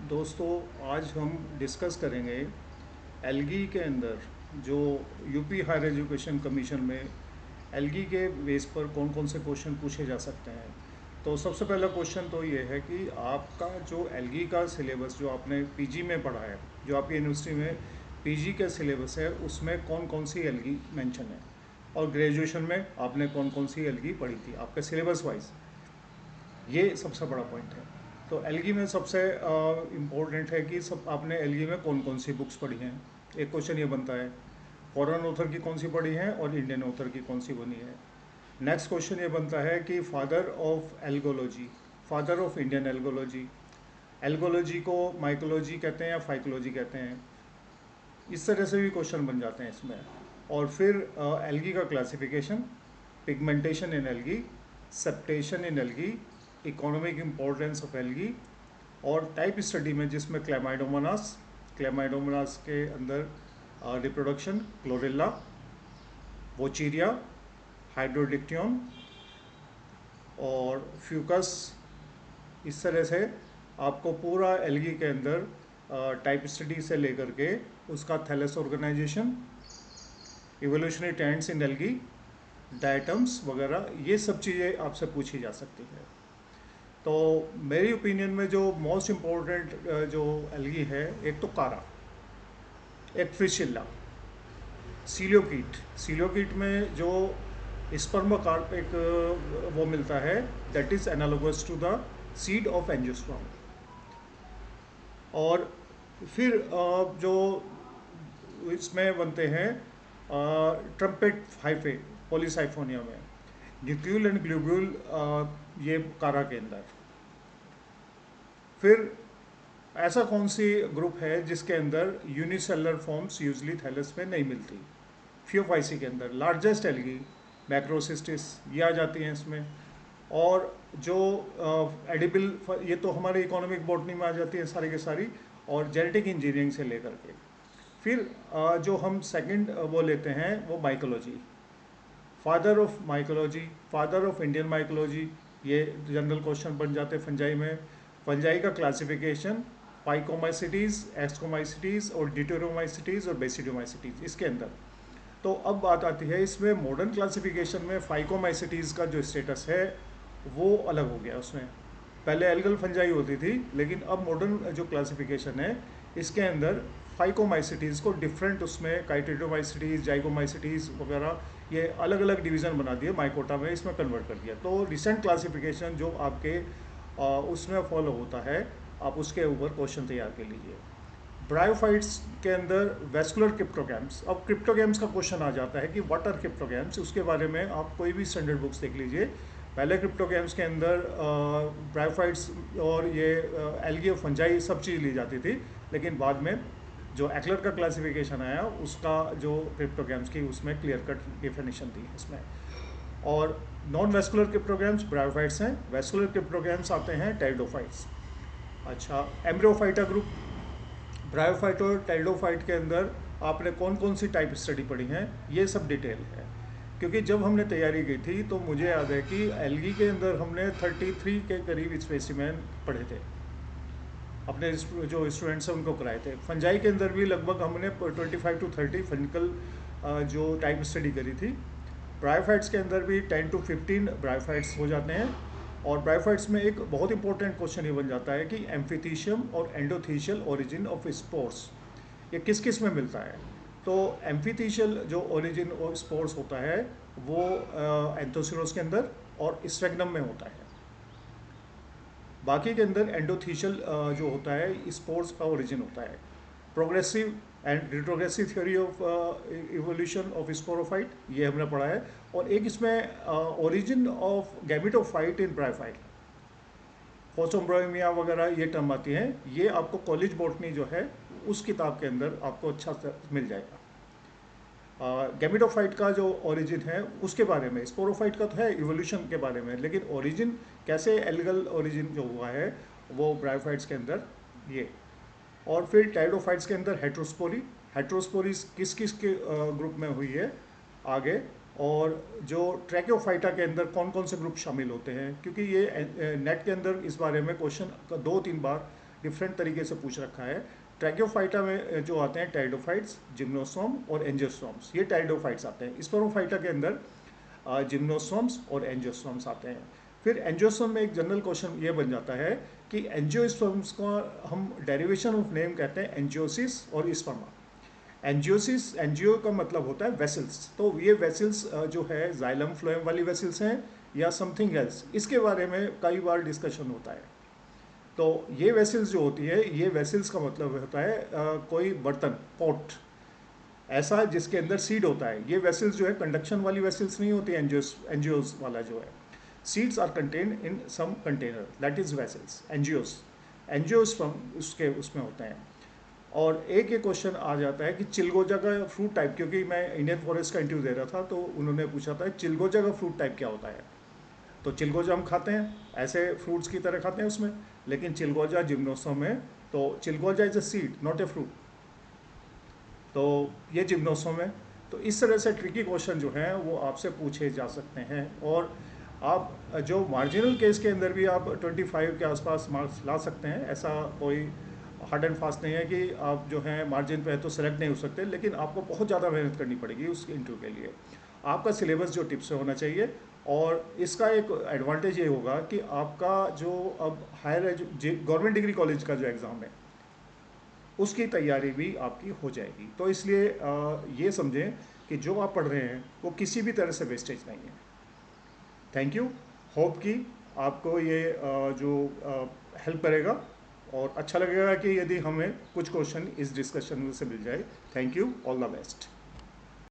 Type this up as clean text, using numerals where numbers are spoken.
दोस्तों, आज हम डिस्कस करेंगे एल्गी के अंदर जो यूपी हायर एजुकेशन कमीशन में एल्गी के बेस पर कौन कौन से क्वेश्चन पूछे जा सकते हैं। तो सबसे पहला क्वेश्चन तो ये है कि आपका जो एल्गी का सिलेबस जो आपने पीजी में पढ़ा है, जो आपकी यूनिवर्सिटी में पीजी का सिलेबस है, उसमें कौन कौन सी एल्गी मेंशन है, और ग्रेजुएशन में आपने कौन कौन सी एल्गी पढ़ी थी आपका सिलेबस वाइज। ये सबसे बड़ा पॉइंट है। तो एलगी में सबसे इम्पोर्टेंट है कि सब आपने एलगी में कौन कौन सी बुक्स पढ़ी हैं। एक क्वेश्चन ये बनता है, फॉरेन ऑथर की कौन सी पढ़ी है और इंडियन ऑथर की कौन सी बनी है। नेक्स्ट क्वेश्चन ये बनता है कि father of algology, father of Indian algology, algology को माइकोलॉजी कहते हैं या फाइकोलॉजी कहते हैं। इस तरह से भी क्वेश्चन बन जाते हैं इसमें। और फिर एल्गी का classification, pigmentation in algae, septation in algae, economic importance of algae, और टाइप स्टडी में जिसमें क्लेमाइडोमोनास, क्लेमाइडोमोनास के अंदर रिप्रोडक्शन, क्लोरेला, वोचीरिया, हाइड्रोडिक्टियन और फ्यूकस। इस तरह से आपको पूरा एल्गी के अंदर टाइप स्टडी से लेकर के उसका thallus organisation, evolutionary trends in algae, diatoms वगैरह, ये सब चीज़ें आपसे पूछी जा सकती है। तो मेरी ओपिनियन में जो मोस्ट इम्पोर्टेंट जो एल्गी है, एक तो कारा, एक फिशिल्ला, सीलियोकीट। सीलियोकीट में जो स्पर्म कार्प एक वो मिलता है, that is analogous to the seed of angiosperm. और फिर जो इसमें बनते हैं ट्रम्पेट हाइफे पॉलीसाइफोनिया में, न्यूक्लियल एंड ग्लूब्यूल, ये कारा के अंदर। फिर ऐसा कौन सी ग्रुप है जिसके अंदर यूनिसेलुलर फॉर्म्स यूजली थैलस में नहीं मिलती। फियोफाइसी के अंदर लार्जेस्ट एल्गी मैक्रोसिस्टिस ये आ जाती हैं इसमें। और जो एडिबल, ये तो हमारे इकोनॉमिक बॉटनी में आ जाती है सारी की सारी, और जेनेटिक इंजीनियरिंग से लेकर के। फिर जो हम सेकंड वो लेते हैं वो mycology, father of mycology, father of Indian mycology, ये जनरल क्वेश्चन बन जाते हैं फंजाई में। फंजाई का क्लासिफिकेशन, पाइकोमाइसिटीज़, एक्सकोमाइसिटीज़ और डिटोरोमाइसिटीज़ और बेसिडोमाइसिटीज़ इसके अंदर। तो अब बात आती है इसमें मॉडर्न क्लासिफिकेशन में फाइकोमाइसिटीज़ का जो स्टेटस है वो अलग हो गया उसमें। पहले एल्गल फंजाई होती थी, लेकिन अब मॉडर्न जो क्लासिफिकेशन है इसके अंदर फाइकोमाइसिटीज़ को डिफरेंट, उसमें काइटिडोमाइसिटीज़, जाइगोमाइसिटीज़ वगैरह, ये अलग अलग डिवीज़न बना दिए, माइकोटा में इसमें कन्वर्ट कर दिया। तो रिसेंट क्लासिफिकेशन जो आपके उसमें फॉलो होता है, आप उसके ऊपर क्वेश्चन तैयार कर लीजिए। ब्रायोफाइट्स के अंदर वेस्कुलर क्रिप्टोगैम्स। अब क्रिप्टोगैम्स का क्वेश्चन आ जाता है कि व्हाट आर क्रिप्टोगैम्स, उसके बारे में आप कोई भी स्टैंडर्ड बुक्स देख लीजिए। पहले क्रिप्टोगैम्स के अंदर ब्रायोफाइट्स और ये एल्गी और फंजाई सब चीज़ ली जाती थी, लेकिन बाद में जो एक्लर का क्लासिफिकेशन आया उसका जो क्रिप्टोगैम्स की उसमें क्लियर कट डिफिनेशन दी है इसमें। और नॉन वेस्कुलर क्रिप्टोगैम्स ब्रायोफाइट्स हैं, वेस्कुलर क्रिप्टोगैम्स आते हैं टेरिडोफाइट्स। अच्छा, एम्ब्रियोफाइटा ग्रुप, ब्रायोफाइट और टेरिडोफाइट के अंदर आपने कौन कौन सी टाइप स्टडी पढ़ी हैं, ये सब डिटेल है। क्योंकि जब हमने तैयारी की थी तो मुझे याद है कि एल्गी के अंदर हमने 33 के करीब स्पेसिमेन पढ़े थे, अपने जो स्टूडेंट्स हैं उनको कराए थे। फंजाई के अंदर भी लगभग हमने 25 to 30 फंजिकल जो टाइप स्टडी करी थी। ब्रायोफाइट्स के अंदर भी 10 to 15 ब्रायोफाइट्स हो जाते हैं। और ब्रायोफाइट्स में एक बहुत इंपॉर्टेंट क्वेश्चन ये बन जाता है कि एम्फिथीशियम और एंडोथीशियल ओरिजिन ऑफ स्पोर्स ये किस किस में मिलता है। तो एम्फिथीशियल जो ओरिजिन ऑफ स्पोर्स होता है वो एंथोसिरोस के अंदर और स्फेग्नम में होता है। बाकी के अंदर एंडोथीशियल जो होता है स्पोर्स का ओरिजिन होता है। Progressive and retrogressive theory of evolution of sporophyte, ये हमने पढ़ा है। और एक इसमें origin of gametophyte in bryophyte, Fossombronia वगैरह ये टर्म आती हैं, ये आपको कॉलेज बॉटनी जो है उस किताब के अंदर आपको अच्छा से मिल जाएगा। गैमेटोफाइट का जो ओरिजिन है उसके बारे में, स्पोरोफाइट का तो है इवोल्यूशन के बारे में, लेकिन ओरिजिन कैसे एल्गल ओरिजिन जो हुआ है वो ब्रायोफाइट्स के अंदर ये। और फिर टेरिडोफाइट्स के अंदर हेट्रोस्पोरी, हेट्रोस्पोरीज किस किस के ग्रुप में हुई है आगे। और जो ट्रैकोफाइटा के अंदर कौन कौन से ग्रुप शामिल होते हैं, क्योंकि ये नेट के अंदर इस बारे में क्वेश्चन 2-3 बार डिफरेंट तरीके से पूछ रखा है। ट्रैकियोफाइटा में जो आते हैं टेरिडोफाइट्स, जिम्नोस्पर्म और एंजियोस्पर्म्स, ये टेरिडोफाइट्स आते हैं। स्पर्मोफाइटा के अंदर जिम्नोस्पर्म्स और एंजियोस्पर्म्स आते हैं। फिर एंजियोस्पर्म में एक जनरल क्वेश्चन ये बन जाता है कि एंजियोस्पर्म्स का हम डेरिवेशन ऑफ नेम कहते हैं एंजियोसिस और स्पर्मा। एंजियोसिस, एंजियो का मतलब होता है वेसल्स, तो ये वेसल्स जो है जाइलम फ्लोएम वाली वेसल्स हैं या समथिंग एल्स, इसके बारे में कई बार डिस्कशन होता है। तो ये वेसल्स जो होती है, ये वेसल्स का मतलब होता है कोई बर्तन, पॉट ऐसा जिसके अंदर सीड होता है। ये वेसल्स जो है कंडक्शन वाली वेसल्स नहीं होती, एंजियोस वाला जो है। Seeds are contain in some container, that is vessels, angios. Angios उसके उसमें होते हैं। और एक ये क्वेश्चन आ जाता है कि चिलगोजा का फ्रूट टाइप, क्योंकि मैं इंडियन फॉरेस्ट का इंटरव्यू दे रहा था तो उन्होंने पूछा था चिलगोजा का फ्रूट टाइप क्या होता है। तो चिलगोजा हम खाते हैं, ऐसे फ्रूट्स की तरह खाते हैं उसमें, लेकिन चिलगोजा जिम्नोस्पर्म है, तो चिलगोजा is a seed not a fruit, तो ये जिम्नोस्पर्म है। तो इस तरह से ट्रिकी क्वेश्चन जो हैं वो आपसे पूछे जा सकते हैं। और आप जो मार्जिनल केस के अंदर भी आप 25 के आसपास मार्क्स ला सकते हैं, ऐसा कोई हार्ड एंड फास्ट नहीं है कि आप जो हैं मार्जिन पे है तो सेलेक्ट नहीं हो सकते, लेकिन आपको बहुत ज़्यादा मेहनत करनी पड़ेगी उस इंटरव्यू के लिए। आपका सिलेबस जो टिप्स से होना चाहिए, और इसका एक एडवांटेज ये होगा कि आपका जो अब हायर गवर्नमेंट डिग्री कॉलेज का जो एग्ज़ाम है उसकी तैयारी भी आपकी हो जाएगी। तो इसलिए ये समझें कि जो आप पढ़ रहे हैं वो किसी भी तरह से वेस्टेज नहीं है। Thank you. होप कि आपको ये जो हेल्प करेगा, और अच्छा लगेगा कि यदि हमें कुछ क्वेश्चन इस डिस्कशन से मिल जाए। Thank you, all the best.